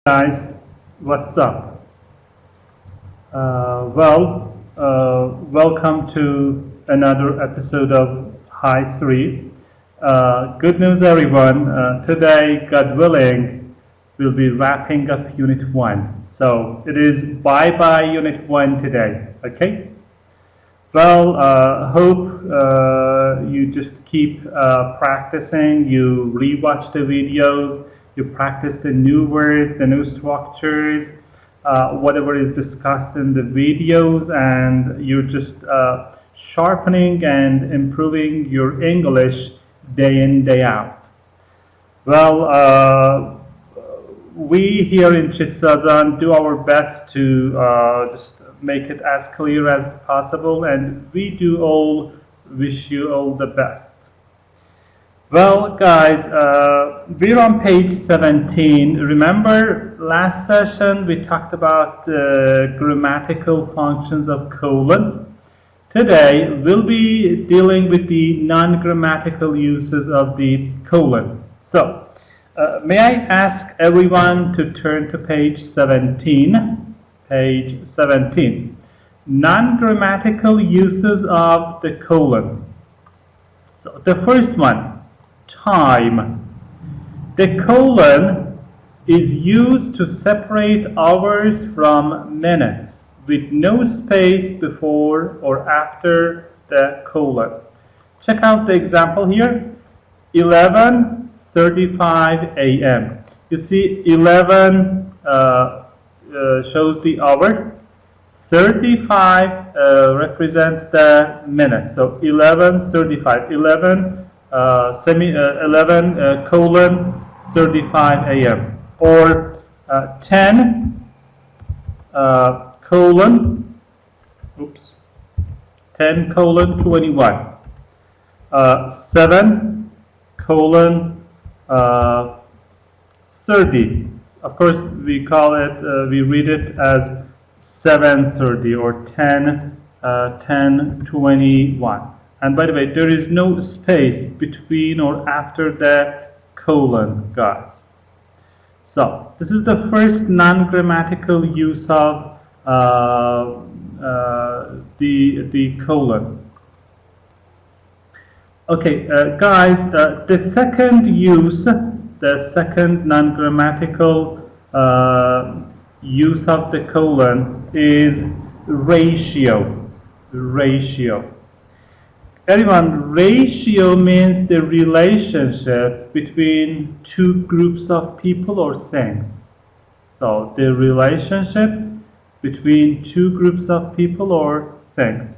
Guys, what's up? Welcome to another episode of High 3. Good news, everyone. Today, God willing, we'll be wrapping up Unit 1. So, it is bye-bye Unit 1 today, okay? Hope you just keep practicing, you rewatch the videos, you practice the new words, the new structures, whatever is discussed in the videos, and you're just sharpening and improving your English day in, day out. We here in Chitsazan do our best to just make it as clear as possible, and we do all wish you all the best. Well, guys, we're on page 17. Remember last session we talked about the grammatical functions of colon. Today we'll be dealing with the non-grammatical uses of the colon. So, may I ask everyone to turn to page 17? Page 17. Non-grammatical uses of the colon. So, the first one. Time. The colon is used to separate hours from minutes with no space before or after the colon. Check out the example here. 11:35 a.m. You see 11 shows the hour. 35 represents the minute. So 11:35. 11 colon 35 a.m. or 10 colon 10 colon 21. 7 colon 30. Of course, we read it as 7:30 or 10:21. And by the way, there is no space between or after the colon, guys. So, this is the first non-grammatical use of the colon. Okay, guys, the second use, the second non-grammatical use of the colon is ratio. Ratio. Everyone, ratio means the relationship between two groups of people or things. So, the relationship between two groups of people or things.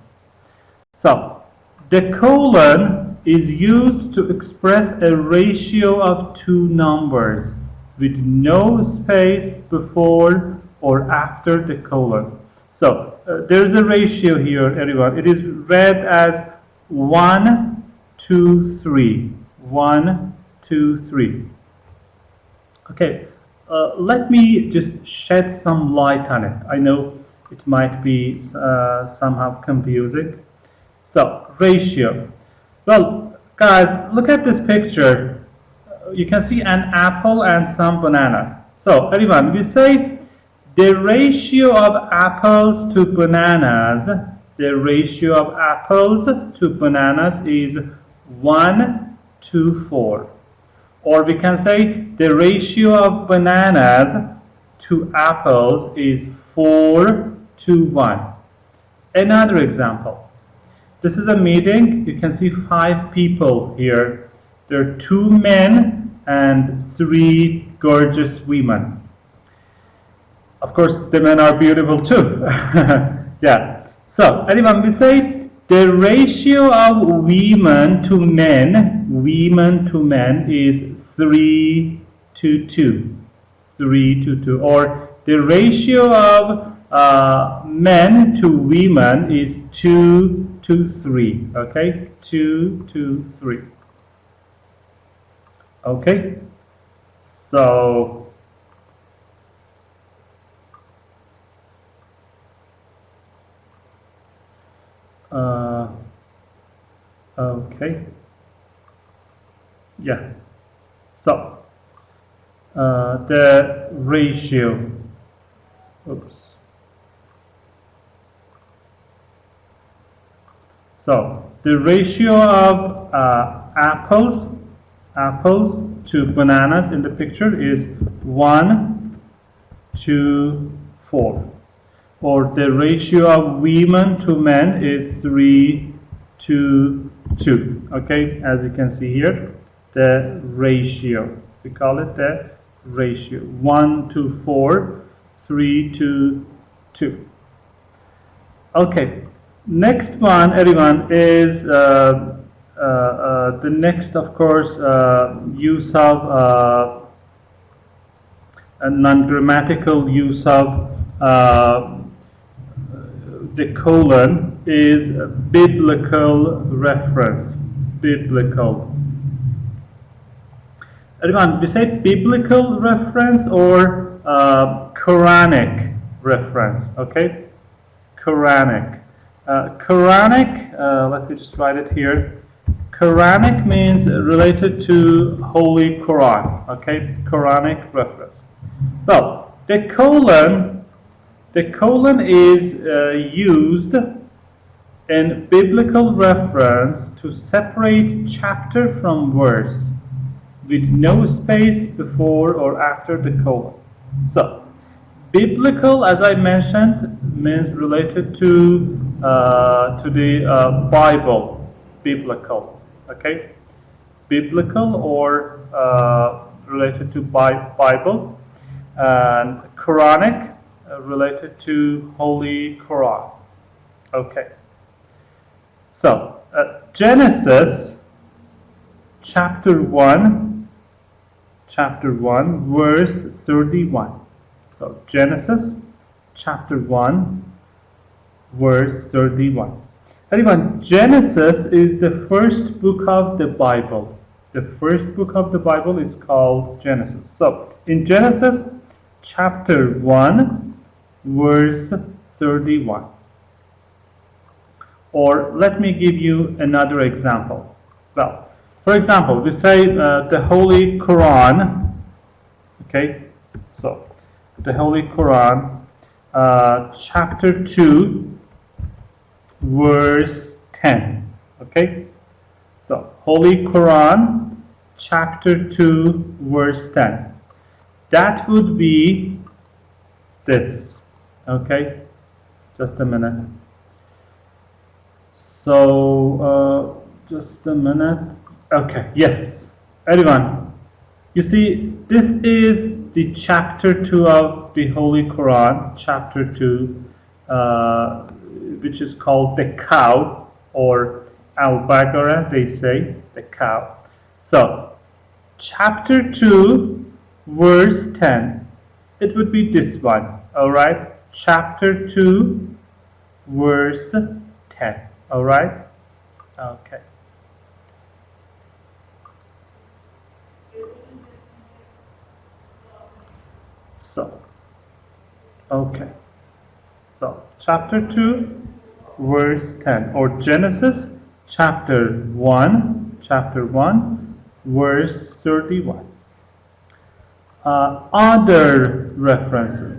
So, the colon is used to express a ratio of two numbers with no space before or after the colon. So, there's a ratio here, everyone. It is read as 1, 2, 3. 1, 2, 3. Okay, let me just shed some light on it. I know it might be somehow confusing. So, ratio. Well, guys, look at this picture. You can see an apple and some bananas. So, everyone, we say the ratio of apples to bananas. The ratio of apples to bananas is 1:4. Or we can say the ratio of bananas to apples is 4:1. Another example. This is a meeting. You can see 5 people here. There are 2 men and 3 gorgeous women. Of course, the men are beautiful too. Yeah. So, anyone, we say the ratio of women to men is 3:2. 3:2. Or the ratio of men to women is 2:3. Okay? 2:3. Okay? So, okay. Yeah. So, the the ratio. Oops. So the ratio of apples to bananas in the picture is 1 to 4. Or the ratio of women to men is 3 to 2. Okay, as you can see here, the ratio. We call it the ratio. 1 to 4, 3 to 2. Okay, next one, everyone, is the next, of course, use of a non-grammatical use of the colon is biblical reference. Biblical. Everyone, we say biblical reference or Quranic reference, okay? Quranic. Quranic, let me just write it here. Quranic means related to Holy Quran, okay? Quranic reference. Well, the colon is used in biblical reference to separate chapter from verse with no space before or after the colon. So, biblical, as I mentioned, means related to the Bible. Biblical, okay? Biblical or related to Bible, and Quranic related to Holy Quran. Okay. So Genesis chapter 1, verse 31. So Genesis chapter 1, verse 31. Everyone, Genesis is the first book of the Bible. The first book of the Bible is called Genesis. So in Genesis chapter 1, verse 31. Or let me give you another example. Well, for example, we say the Holy Quran. Okay, so the Holy Quran, chapter 2, verse 10. Okay, so Holy Quran, chapter 2, verse 10. That would be this. Okay, just a minute. So, just a minute. Okay, yes. Everyone, you see, this is the chapter 2 of the Holy Quran, chapter 2, which is called the cow, or Al-Baqarah, they say, the cow. So, chapter 2, verse 10, it would be this one, alright? Chapter 2, verse 10, alright? Okay. So, okay. So, chapter 2, verse 10, or Genesis chapter 1, verse 31. Other references.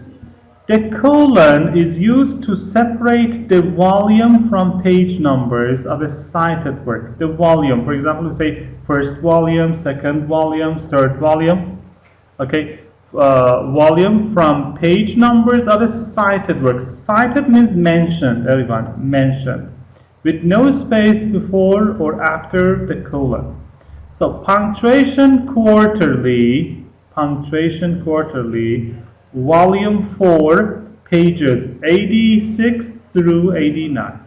The colon is used to separate the volume from page numbers of a cited work. The volume, for example, say first volume, second volume, third volume. Okay, volume from page numbers of a cited work. Cited means mentioned, everyone, mentioned, with no space before or after the colon. So punctuation quarterly, volume 4, pages 86 through 89.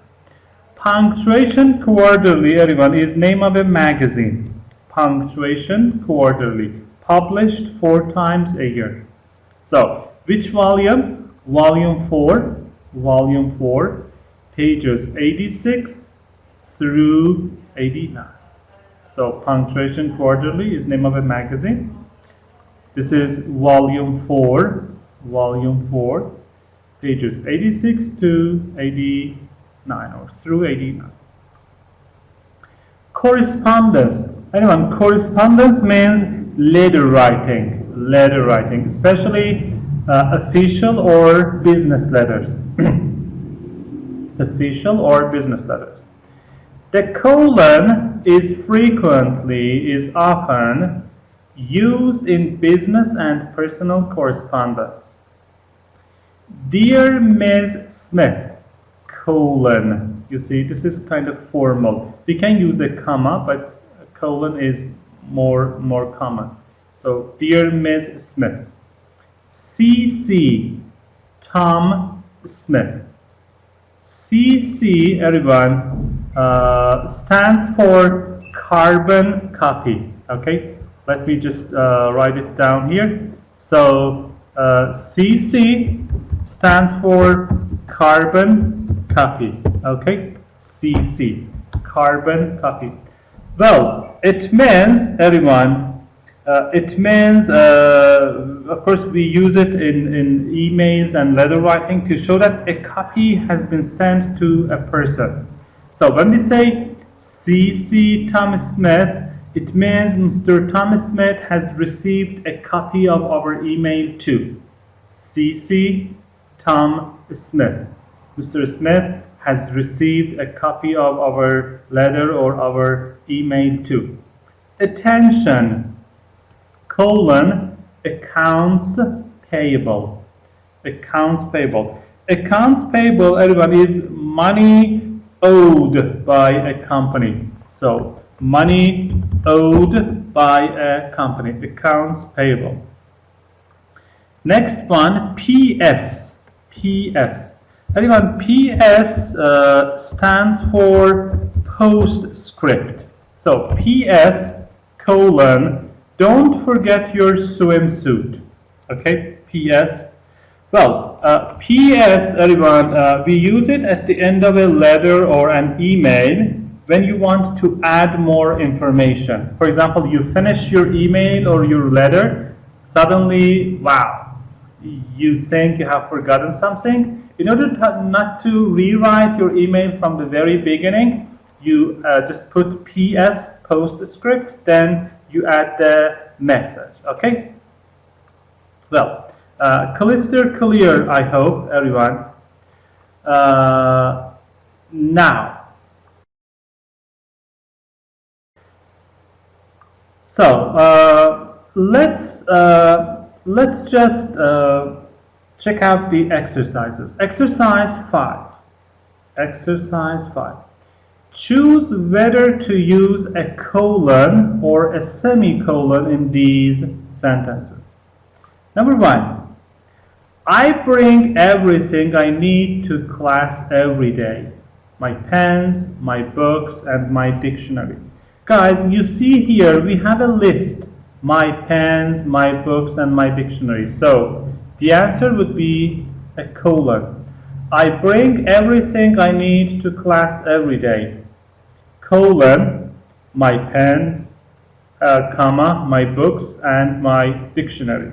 Punctuation Quarterly, everyone, is name of a magazine. Punctuation Quarterly, published 4 times a year. So, which volume? Volume 4, pages 86 through 89. So, Punctuation Quarterly is name of a magazine. This is volume 4, pages 86 to 89 or through 89. Correspondence. Anyone, correspondence means letter writing. letter writing, especially official or business letters. Official or business letters. The colon is often used in business and personal correspondence. Dear Ms. Smith, colon. You see, this is kind of formal. We can use a comma, but a colon is more common. So, dear Ms. Smith. CC, Tom Smith. CC, everyone, stands for carbon copy. Okay, let me just write it down here. So, CC stands for carbon copy. Okay, CC, carbon copy. Well, it means, everyone, of course, we use it in emails and letter writing to show that a copy has been sent to a person. So when we say CC Thomas Smith, it means Mr. Thomas Smith has received a copy of our email too. CC Tom Smith. Mr. Smith has received a copy of our letter or our email too. Attention, colon, accounts payable. Accounts payable. Accounts payable, everyone, is money owed by a company. So, money owed by a company. Accounts payable. Next one, PS. PS. Everyone, PS stands for postscript. So, PS, colon, don't forget your swimsuit. Okay, PS. Well, PS, everyone, we use it at the end of a letter or an email when you want to add more information. For example, you finish your email or your letter, suddenly, wow, you think you have forgotten something. In order not to rewrite your email from the very beginning, you just put PS, postscript, then you add the message, okay? Well, crystal clear, I hope, everyone. Now, so let's just check out the exercises. Exercise 5. Exercise 5. Choose whether to use a colon or a semicolon in these sentences. Number 1. I bring everything I need to class every day. My pens, my books, and my dictionary. Guys, you see here we have a list. My pens, my books, and my dictionary. So, the answer would be a colon. I bring everything I need to class every day. Colon, my pen, comma, my books, and my dictionary.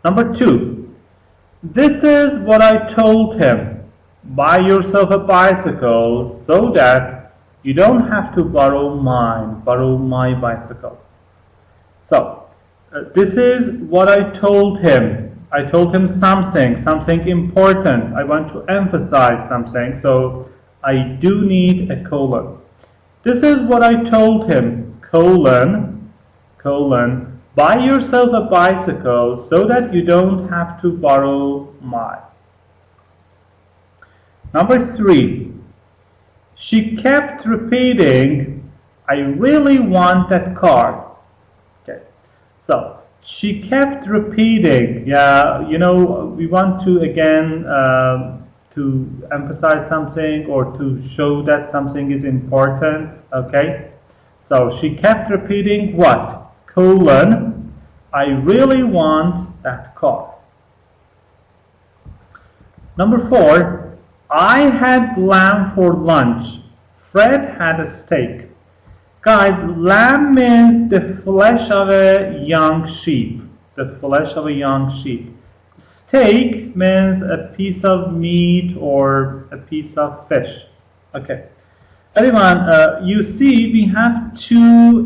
Number 2. This is what I told him. Buy yourself a bicycle so that you don't have to borrow my bicycle. So, this is what I told him. I told him something important. I want to emphasize something, so I do need a colon. This is what I told him, colon, buy yourself a bicycle so that you don't have to borrow mine. Number 3. She kept repeating, I really want that car. Okay, so she kept repeating, yeah, you know, we want to again to emphasize something or to show that something is important, okay? So she kept repeating what? Colon, I really want that car. Number 4, I had lamb for lunch. Fred had a steak. Guys, lamb means the flesh of a young sheep. The flesh of a young sheep. Steak means a piece of meat or a piece of fish. Okay. Everyone, you see we have two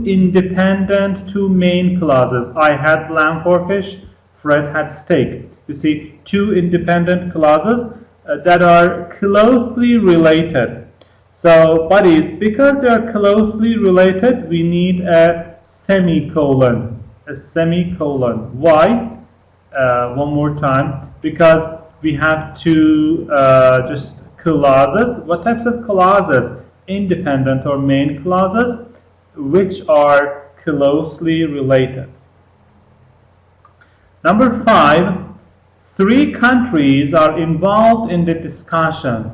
main clauses. I had lamb for fish, Fred had steak. You see two independent clauses that are closely related. So, buddies, because they are closely related, we need a semicolon. A semicolon. Why? One more time. Because we have two just clauses. What types of clauses? Independent or main clauses, which are closely related. Number 5, 3 countries are involved in the discussions.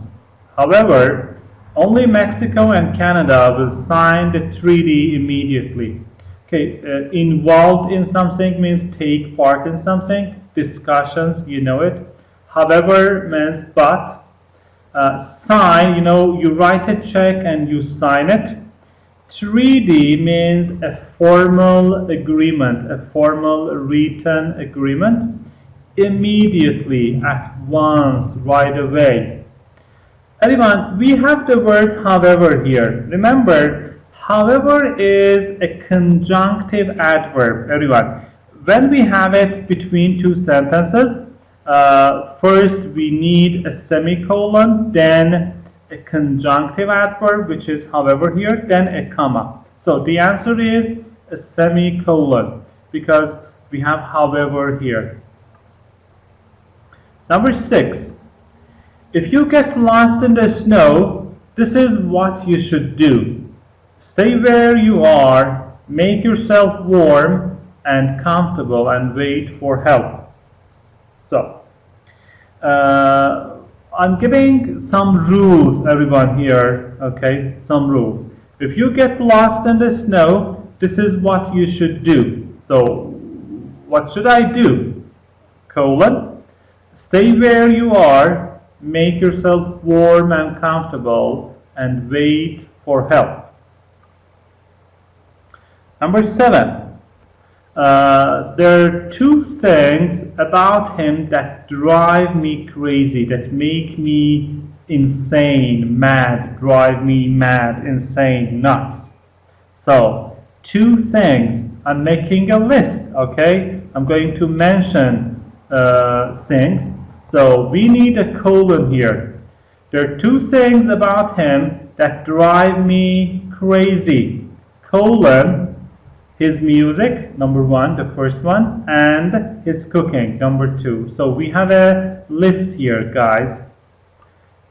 However, only Mexico and Canada will sign the treaty immediately. Okay, involved in something means take part in something. Discussions, you know it. However means but. Sign, you write a check and you sign it. Treaty means a formal agreement, a formal written agreement. Immediately, at once, right away. Everyone, we have the word however here. Remember, however is a conjunctive adverb. Everyone, when we have it between two sentences, first we need a semicolon, then a conjunctive adverb, which is however here, then a comma. So the answer is a semicolon because we have however here. Number 6, if you get lost in the snow, this is what you should do. Stay where you are, make yourself warm and comfortable, and wait for help. So, I'm giving some rules, everyone here, okay, some rules. If you get lost in the snow, this is what you should do. So, what should I do? Colon, stay where you are, make yourself warm and comfortable, and wait for help. Number 7. There are 2 things about him that drive me crazy, that make me insane, mad, drive me mad, insane, nuts. So, 2 things. I'm making a list, okay? I'm going to mention things. So, we need a colon here. There are 2 things about him that drive me crazy. Colon, his music, number 1, the first one, and his cooking, number 2. So we have a list here, guys.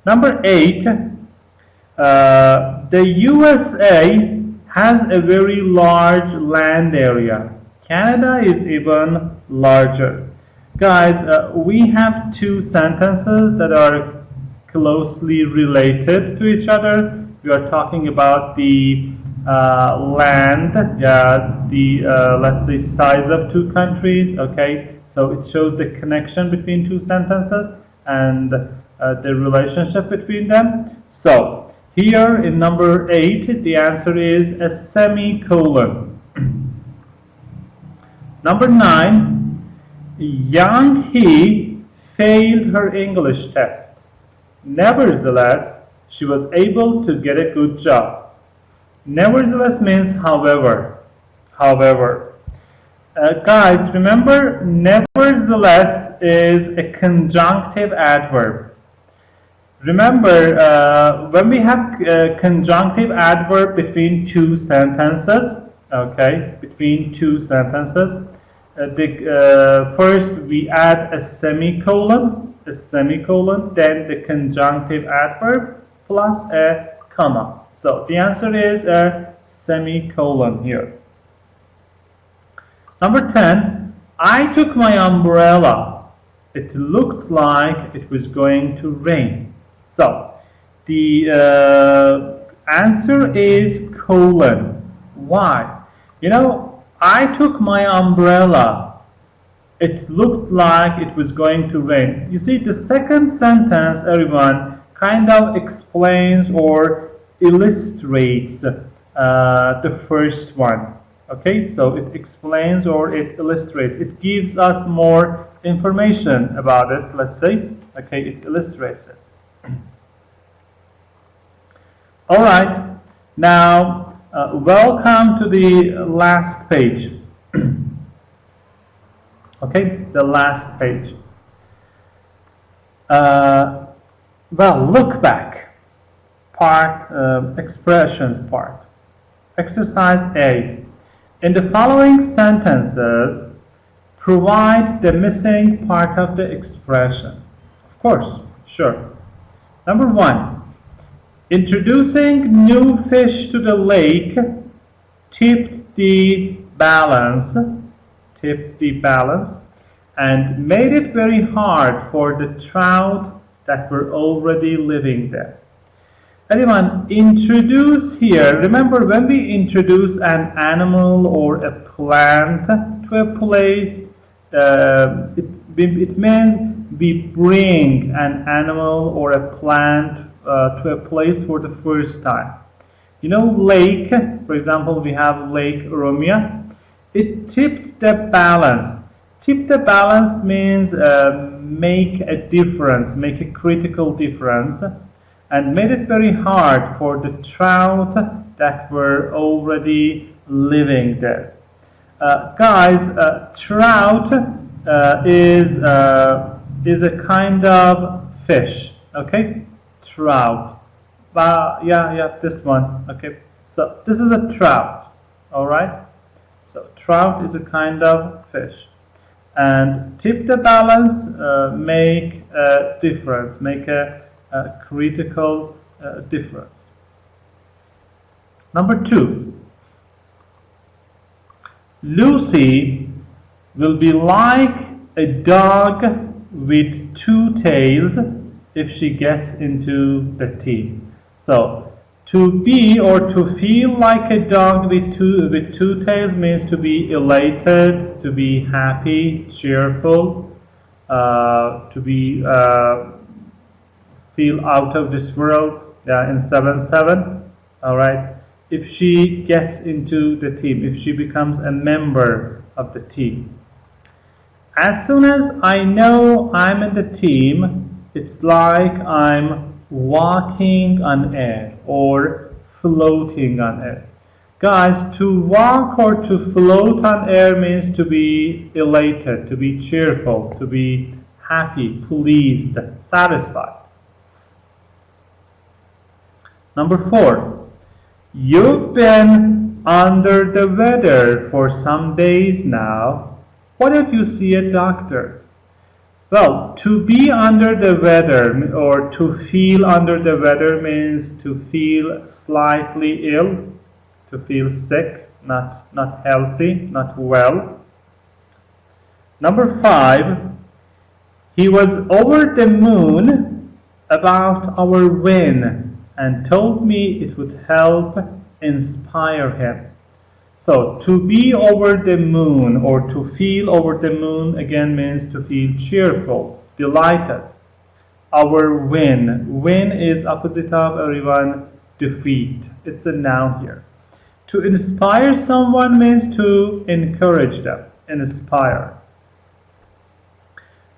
Number 8, the USA has a very large land area. Canada is even larger. Guys, we have 2 sentences that are closely related to each other. We are talking about the land, let's say size of 2 countries, okay? So it shows the connection between 2 sentences and the relationship between them. So here in number 8, the answer is a semicolon. Number 9, Yang He failed her English test. Nevertheless, she was able to get a good job. Nevertheless means however. However. Guys, remember, nevertheless is a conjunctive adverb. Remember, when we have a conjunctive adverb between 2 sentences, okay, between 2 sentences, first we add a semicolon, then the conjunctive adverb plus a comma. So the answer is a semicolon here. Number 10, I took my umbrella. It looked like it was going to rain. So the answer is colon. Why? I took my umbrella. It looked like it was going to rain. You see, the second sentence, everyone, kind of explains or illustrates the first one. Okay, so it explains or it illustrates. It gives us more information about it, let's say. Okay, it illustrates it. Alright, Now, welcome to the last page. Okay, the last page. Well, look back. Part, expressions part. Exercise A. In the following sentences, provide the missing part of the expression. Of course, sure. Number 1. Introducing new fish to the lake tipped the balance, and made it very hard for the trout that were already living there. Anyone, introduce here, remember when we introduce an animal or a plant to a place, it means we bring an animal or a plant to a place for the first time. You know, lake, for example, we have Lake Romia. It tipped the balance. Tip the balance means make a difference, make a critical difference, and made it very hard for the trout that were already living there. Guys, trout is a kind of fish, okay? Trout. Yeah, this one, okay? So this is a trout, all right? So trout is a kind of fish. And tip the balance, make a difference, make a critical difference. Number 2. Lucy will be like a dog with 2 tails if she gets into the team. So, to be or to feel like a dog with two tails means to be elated, to be happy, cheerful, to be feel out of this world. Yeah, in 7-7. All right. If she gets into the team, if she becomes a member of the team. As soon as I know I'm in the team, it's like I'm walking on air or floating on air. Guys, to walk or to float on air means to be elated, to be cheerful, to be happy, pleased, satisfied. Number 4. You've been under the weather for some days now. What if you see a doctor? Well, to be under the weather or to feel under the weather means to feel slightly ill, to feel sick, not healthy, not well. Number 5, he was over the moon about our win and told me it would help inspire him. So, to be over the moon or to feel over the moon again means to feel cheerful, delighted. Our win. Win is opposite of everyone, defeat. It's a noun here. To inspire someone means to encourage them, inspire.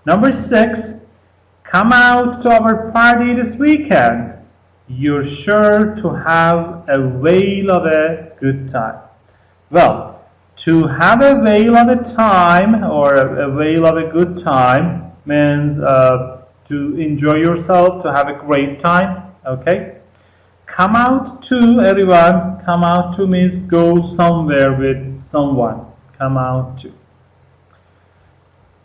Number 6, come out to our party this weekend. You're sure to have a whale of a good time. Well, to have a whale of a time or a whale of a good time means to enjoy yourself, to have a great time, okay? Come out to, everyone, come out to means go somewhere with someone. Come out to.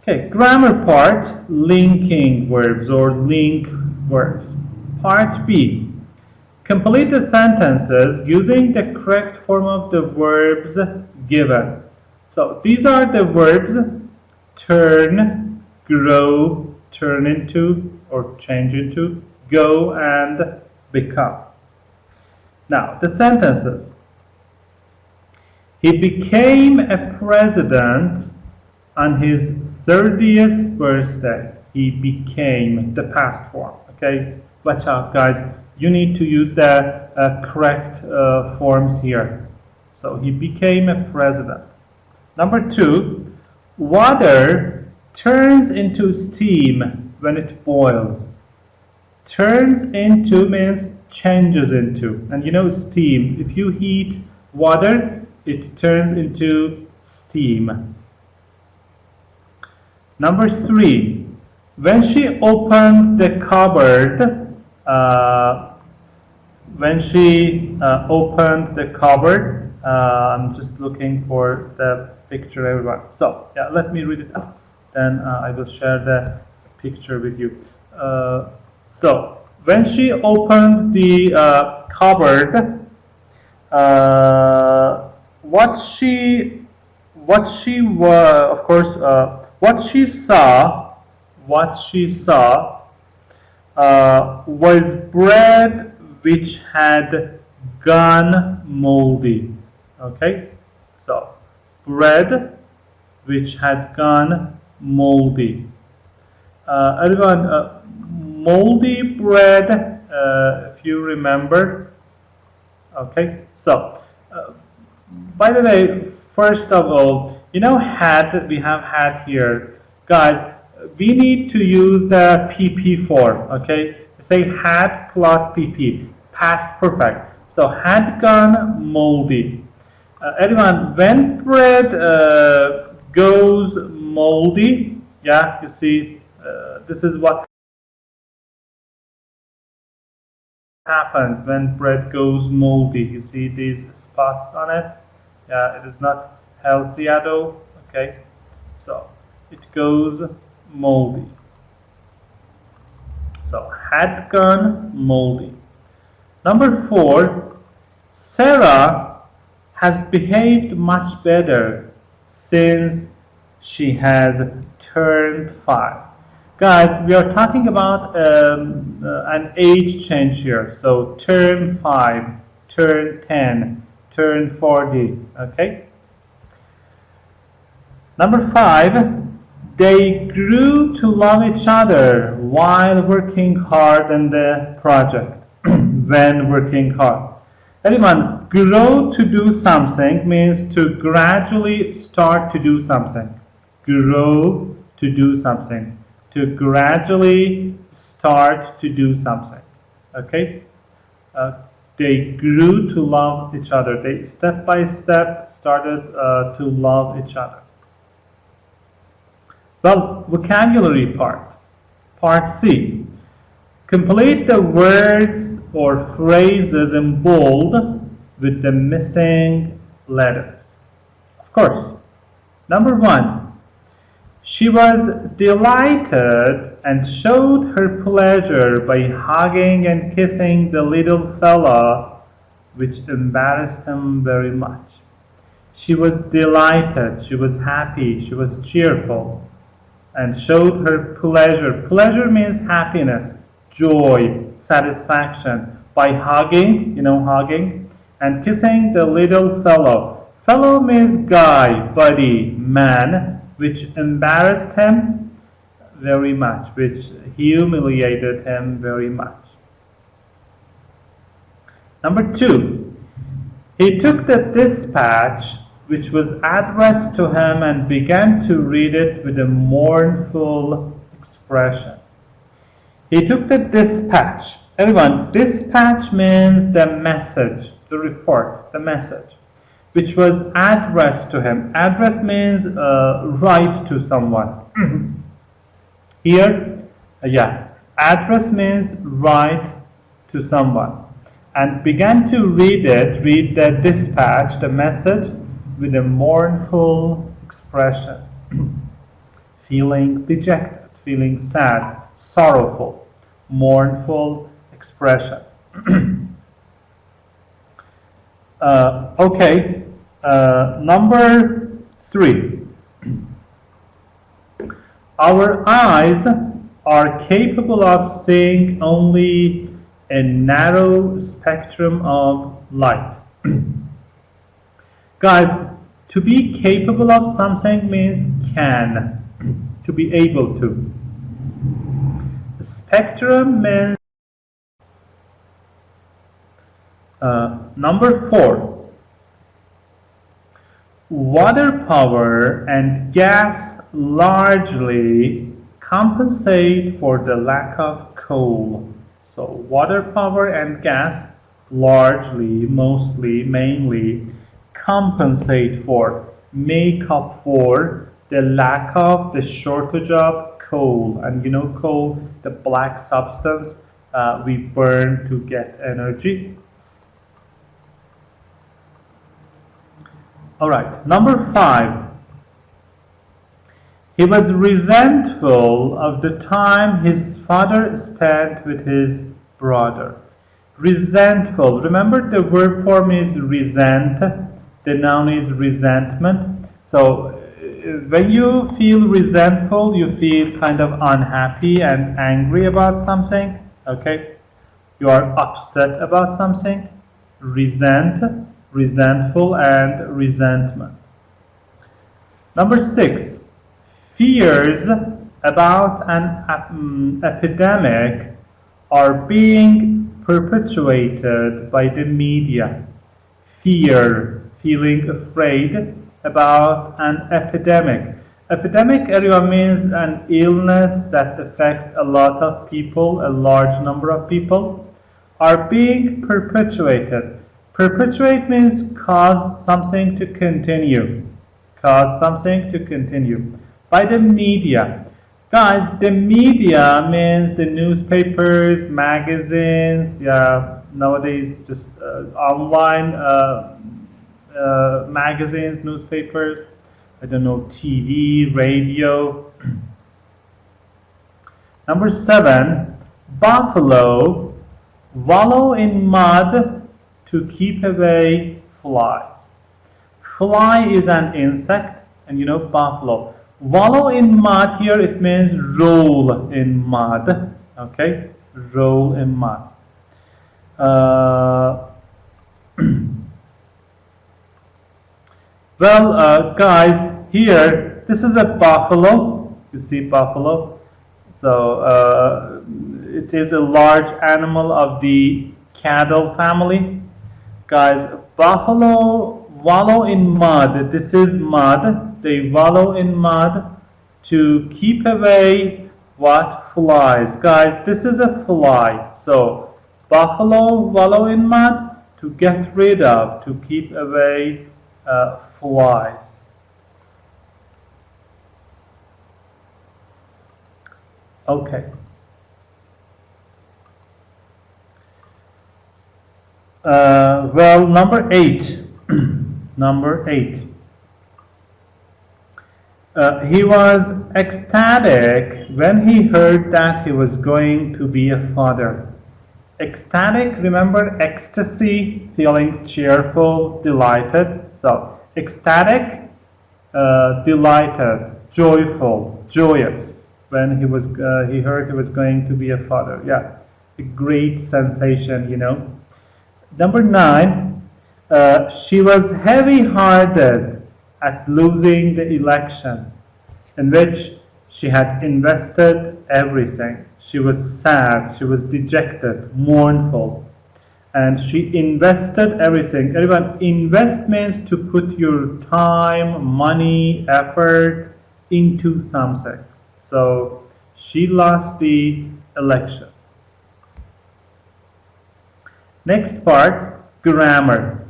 Okay, grammar part, linking verbs or link verbs. Part B. Complete the sentences using the correct form of the verbs given. So these are the verbs turn, grow, turn into or change into, go and become. Now the sentences. He became a president on his 30th birthday. He became the past form. Okay, watch out, guys. You need to use the correct forms here. So he became a president. Number 2, water turns into steam when it boils. Turns into means changes into. And you know steam, if you heat water, it turns into steam. Number 3, when she opened the cupboard, I'm just looking for the picture, everyone. So, yeah, let me read it out. Then I will share the picture with you. So, when she opened the cupboard, what she saw was bread which had gone moldy. Okay, so bread which had gone moldy. Everyone, moldy bread, if you remember. Okay, so by the way, first of all, you know had, we have had here, guys. We need to use the PP form. Okay, say had plus PP, past perfect. So had gone moldy. Everyone, when bread goes moldy, yeah, you see, this is what happens when bread goes moldy. You see these spots on it. Yeah, it is not healthy at all. Okay, so it goes moldy. So had gone moldy. Number 4, Sarah has behaved much better since she has turned 5. Guys, we are talking about an age change here. So turn 5, turn 10, turn 40. Okay. Number 5, they grew to love each other while working hard on the project. When working hard. Anyone, grow to do something means to gradually start to do something. Grow to do something. To gradually start to do something. Okay? They grew to love each other. They step by step started to love each other. Well, vocabulary part. Part C. Complete the words or phrases in bold with the missing letters. Of course. Number 1. She was delighted and showed her pleasure by hugging and kissing the little fellow, which embarrassed him very much. She was delighted, she was happy, she was cheerful, and showed her pleasure. Pleasure means happiness, joy, satisfaction. By hugging, you know, hugging, and kissing the little fellow. Fellow means guy, buddy, man, which embarrassed him very much, which humiliated him very much. Number 2, he took the dispatch which was addressed to him and began to read it with a mournful expression. He took the dispatch. Everyone, dispatch means the message, the report, the message, which was addressed to him. Address means write to someone. Here, address means write to someone. And began to read the dispatch, the message, with a mournful expression. Feeling dejected, feeling sad, sorrowful, mournful expression. Okay, number 3. Our eyes are capable of seeing only a narrow spectrum of light. Guys, to be capable of something means can, to be able to. The spectrum means number 4. Water power and gas largely compensate for the lack of coal. So water power and gas largely, mostly, mainly compensate for, make up for the lack of, the shortage of coal. And you know coal, the black substance we burn to get energy. All right, number 5. He was resentful of the time his father spent with his brother. Resentful. Remember the verb form is resent, the noun is resentment. So when you feel resentful, you feel kind of unhappy and angry about something. Okay? You are upset about something. Resent, resentful, and resentment. Number 6. Fears about an epidemic are being perpetuated by the media. Fear, feeling afraid about an epidemic. Epidemic, everyone, means an illness that affects a lot of people, a large number of people, are being perpetuated. Perpetuate means cause something to continue. Cause something to continue. By the media. Guys, the media means the newspapers, magazines, yeah, nowadays just online magazines, newspapers, I don't know, TV, radio. Number 7, buffalo wallow in mud to keep away flies. Fly is an insect, and you know buffalo. Wallow in mud here, it means roll in mud. Okay, roll in mud. Well, guys, here this is a buffalo. You see buffalo. So it is a large animal of the cattle family. Guys, buffalo wallow in mud. This is mud. They wallow in mud to keep away what? Flies. Guys, this is a fly. So buffalo wallow in mud to get rid of, to keep away flies. Okay. Well, number 8. Number 8. He was ecstatic when he heard that he was going to be a father. Ecstatic, remember ecstasy, feeling cheerful, delighted. So, ecstatic, delighted, joyful, joyous when he heard he was going to be a father. Yeah, a great sensation, you know. Number 9, she was heavy-hearted at losing the election, in which she had invested everything. She was sad, she was dejected, mournful, and she invested everything. Everyone, invest means to put your time, money, effort into something. So she lost the election. Next part, grammar.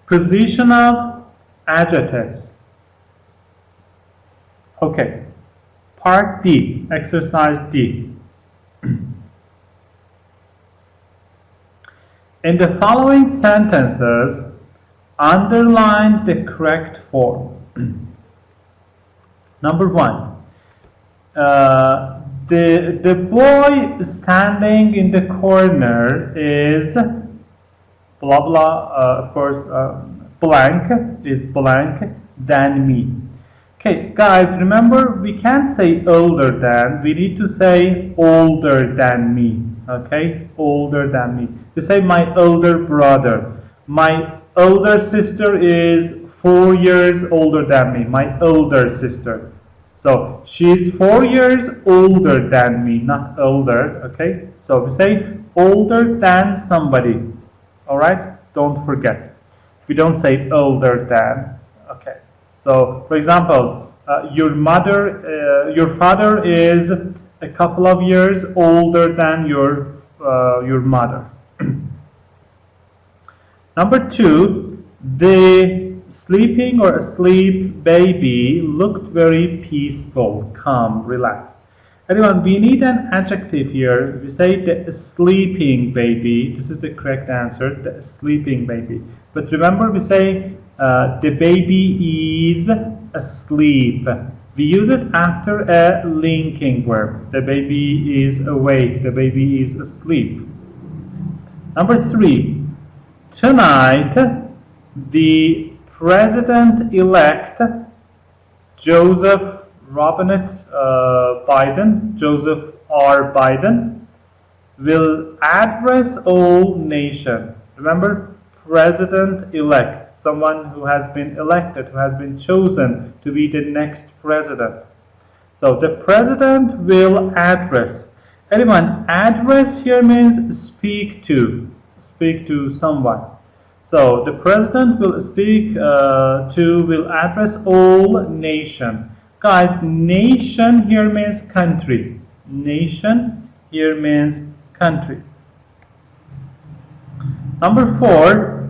Position of adjectives. Okay, part D, exercise D. In the following sentences, underline the correct form. Number 1, the boy standing in the corner is blah blah, of course, blank is blank than me. Okay, guys, remember we can't say older than, we need to say older than me. Okay, older than me. To say my older brother. My older sister is 4 years older than me. My older sister. So she's 4 years older than me, not older. Okay, so we say older than somebody. All right, don't forget. We don't say older than. Okay. So, for example, your father is a couple of years older than your your mother. Number 2, the sleeping or asleep baby looked very peaceful, calm, relaxed. Anyone, we need an adjective here. We say the sleeping baby. This is the correct answer, the sleeping baby. But remember, we say the baby is asleep. We use it after a linking verb. The baby is awake. The baby is asleep. Number 3, tonight the president-elect Joseph R. Biden will address all nations. Remember, president-elect, someone who has been elected, who has been chosen to be the next president. So the president will address. Anyone, address here means speak to someone. So the president will will address all nations. Guys, nation here means country. Nation here means country. Number 4,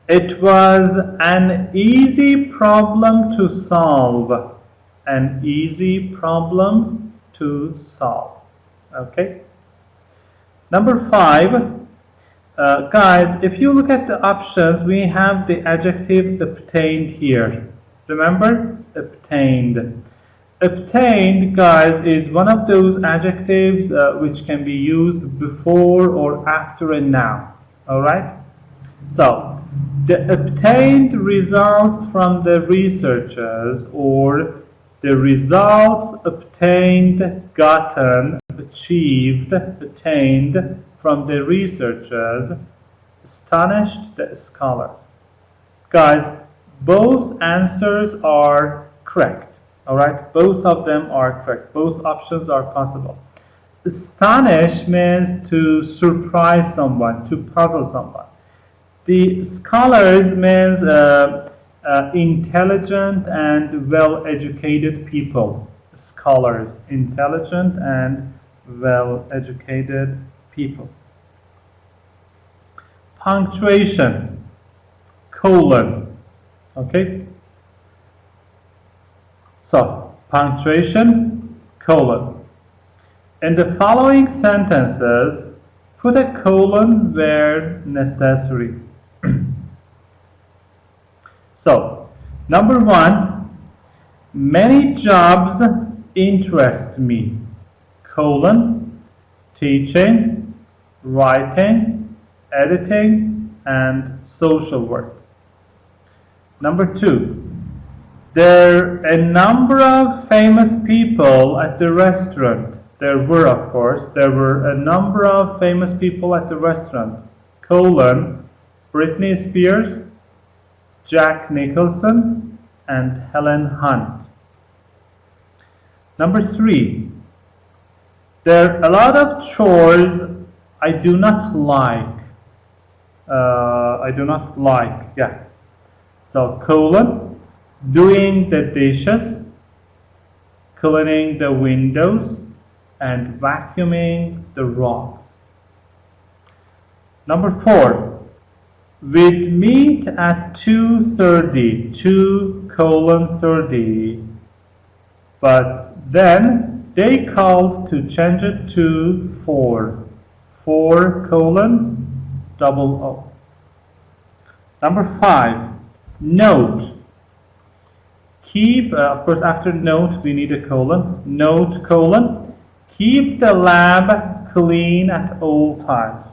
it was an easy problem to solve. An easy problem to solve. Okay. Number 5, guys, if you look at the options, we have the adjective obtained here. Remember? Obtained. Obtained, guys, is one of those adjectives which can be used before or after a noun. Alright? So, the obtained results from the researchers, or the results obtained, gotten, achieved, attained from the researchers astonished the scholars. Guys, both answers are correct. Alright, both of them are correct. Both options are possible. Astonish means to surprise someone, to puzzle someone. The scholars means intelligent and well-educated people. Scholars, intelligent and well-educated people. Punctuation, colon. Okay? So, punctuation, colon. In the following sentences, put a colon where necessary. So, number 1, many jobs interest me. Colon, teaching, writing, editing, and social work. Number 2, there are a number of famous people at the restaurant. There were, of course, there were a number of famous people at the restaurant. Colon, Britney Spears, Jack Nicholson, and Helen Hunt. Number 3, there are a lot of chores I do not like. Yeah. So, colon, doing the dishes, cleaning the windows, and vacuuming the rocks. Number 4, we'd meet at 2:30, 2:30, but then they called to change it to 4:00. Number 5, note. Keep, of course, after note we need a colon. Note, colon. Keep the lab clean at all times.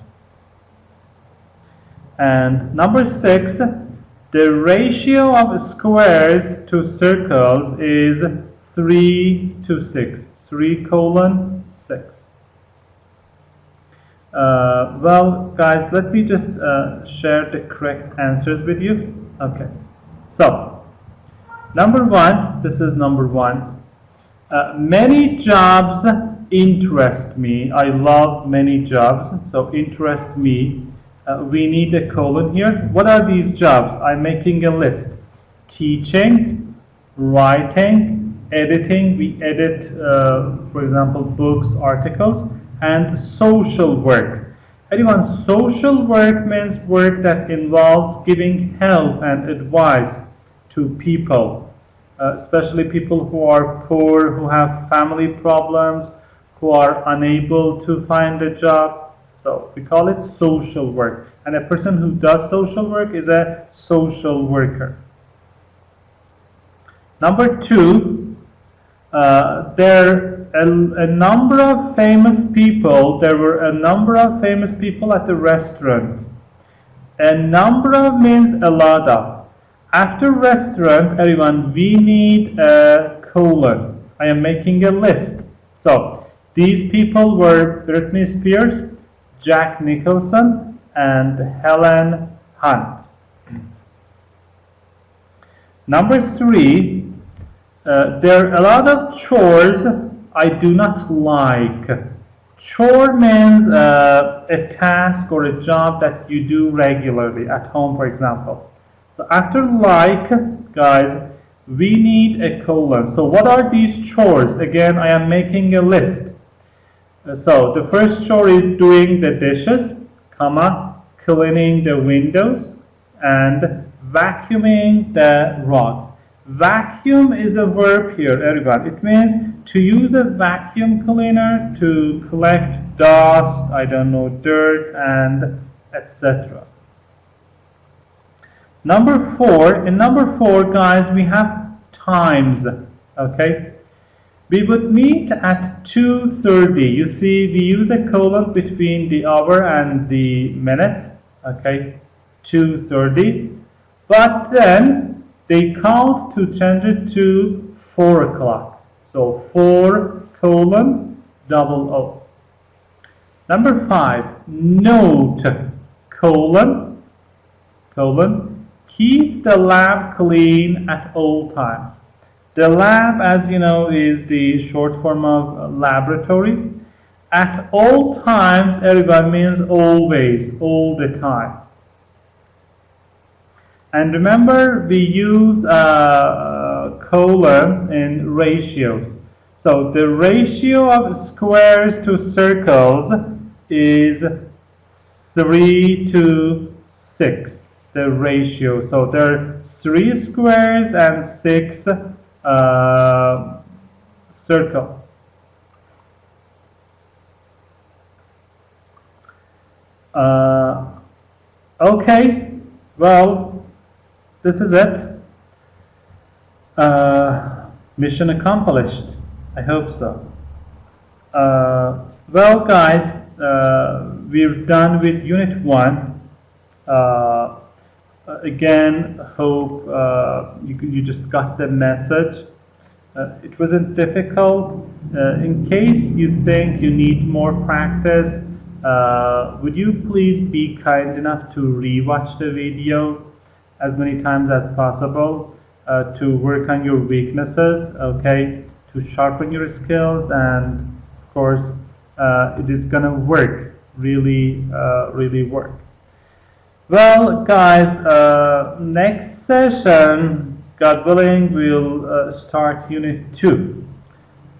And number 6, the ratio of squares to circles is 3:6. 3:6. Well, guys, let me just share the correct answers with you. Okay. So, number 1, this is number 1. Many jobs interest me. I love many jobs. So, interest me. We need a colon here. What are these jobs? I'm making a list. Teaching, writing, editing. We edit, for example, books, articles. and social work. Anyone, social work means work that involves giving help and advice to people, especially people who are poor, who have family problems, who are unable to find a job. So we call it social work. And a person who does social work is a social worker. Number two, there a number of famous people. There were a number of famous people at the restaurant. A number of means a lot of. After restaurant, everyone, we need a colon. I am making a list. So these people were Britney Spears, Jack Nicholson, and Helen Hunt. Number three, there are a lot of chores I do not like. Chore means a task or a job that you do regularly at home, for example. So after like, guys, we need a colon. So what are these chores? Again, I am making a list. So the first chore is doing the dishes, comma, cleaning the windows, and vacuuming the rugs. Vacuum is a verb here, everyone. It means to use a vacuum cleaner to collect dust, I don't know, dirt, and etc. Number four, in number four, guys, we have times, okay? We would meet at 2:30. You see, we use a colon between the hour and the minute, okay? 2:30. But then they count to change it to 4 o'clock. So 4 colon double O. Number five, note colon, keep the lab clean at all times. The lab, as you know, is the short form of laboratory. At all times, everyone means always, all the time. And remember, we use colons in ratios. So the ratio of squares to circles is 3 to 6, the ratio. So there are 3 squares and 6 circles. Okay, well, this is it. Mission accomplished. I hope so. Well, guys, we're done with Unit 1. Again, hope you just got the message. It wasn't difficult. In case you think you need more practice, would you please be kind enough to rewatch the video as many times as possible to work on your weaknesses, okay, to sharpen your skills, and of course it is gonna work, really work. Well, guys, next session, God willing, we'll start Unit 2.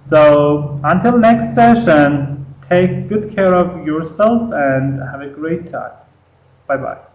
So until next session, take good care of yourself and have a great time. Bye-bye.